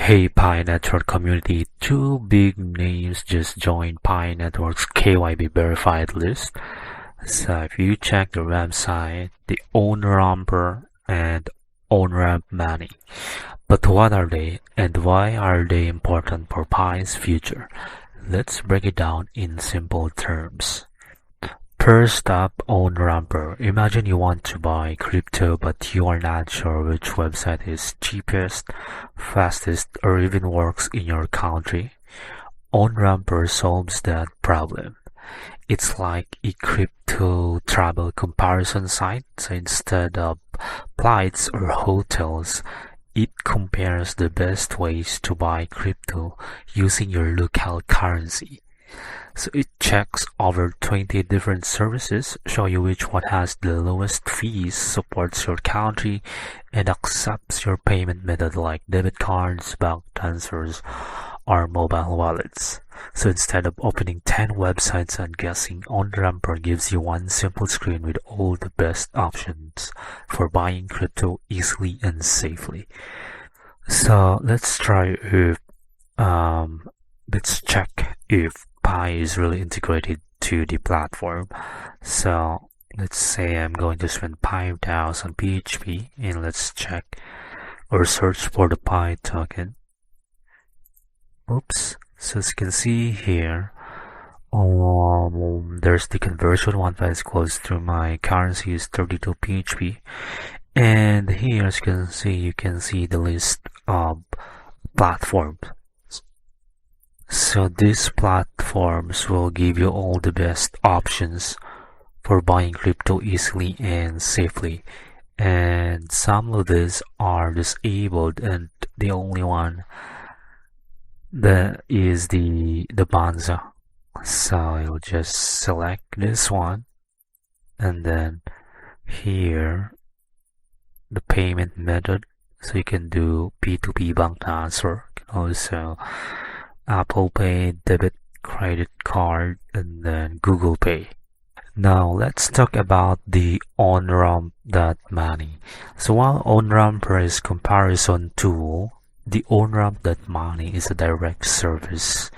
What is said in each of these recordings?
Hey Pi Network community, two big names just joined Pi Network's KYB-verified list. So if you check the website, the Onramper and Onramp.money. But what are they and why are they important for Pi's future? Let's break it down in simple terms. First up, Onramper. Imagine you want to buy crypto but you are not sure which website is cheapest, fastest, or even works in your country. Onramper solves that problem. It's like a crypto travel comparison site. So instead of flights or hotels, it compares the best ways to buy crypto using your local currency. So it checks over 20 different services, show you which one has the lowest fees, supports your country, and accepts your payment method like debit cards, bank transfers, or mobile wallets. So instead of opening 10 websites and guessing, Onramper gives you one simple screen with all the best options for buying crypto easily and safely. So let's check if Pi is really integrated to the platform. So let's say I'm going to spend 5,000 PHP and let's check or search for the Pi token. Oops. So as you can see here, there's the conversion. One file is close to my currency is 32 PHP. And here as you can see the list of platforms. So these platforms will give you all the best options for buying crypto easily and safely. And some of these are disabled, and the only one that is the Banza. So I'll just select this one, and then here the payment method. So you can do P2P bank transfer, also Apple Pay, debit, credit card, and then Google Pay. Now let's talk about the Onramp.money. So while Onramper is comparison tool, the Onramp.money is a direct service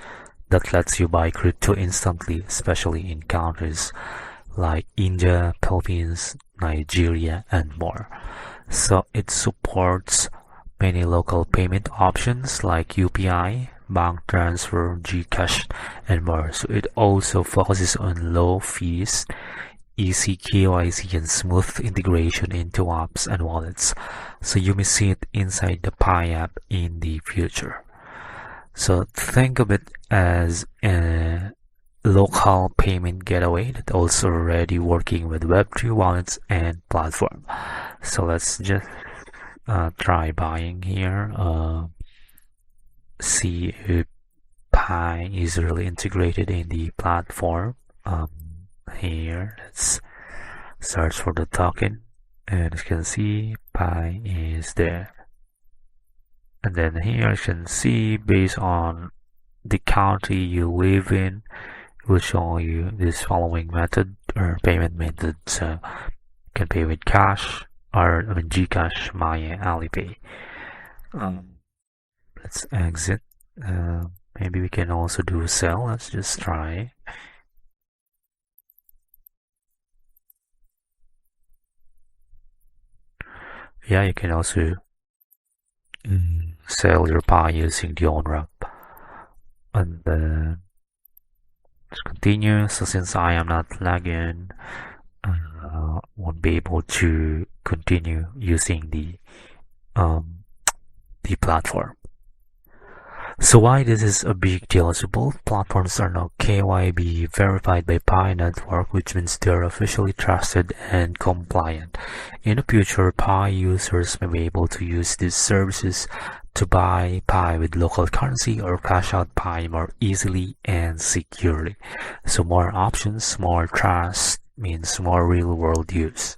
that lets you buy crypto instantly, especially in countries like India, Philippines, Nigeria, and more. So it supports many local payment options like UPI, bank transfer, GCash, and more. So it also focuses on low fees, easy KYC, and smooth integration into apps and wallets. So you may see it inside the Pi app in the future. So think of it as a local payment gateway that also already working with Web3 wallets and platform. So let's just try buying here. See if Pi is really integrated in the platform. Here, let's search for the token, and as you can see, Pi is there. And then here you can see, based on the country you live in, it will show you this following method or payment method. So you can pay with cash or GCash, Maya, Alipay. Let's exit. Maybe we can also do sell. Let's just try. Yeah, you can also sell your Pi using the Onramp. And then let's continue. So since I am not logged in, won't be able to continue using the platform. So why this is a big deal? So both platforms are now KYB verified by Pi Network, which means they're officially trusted and compliant. In the future, Pi users may be able to use these services to buy Pi with local currency or cash out Pi more easily and securely. So more options, more trust means more real-world use.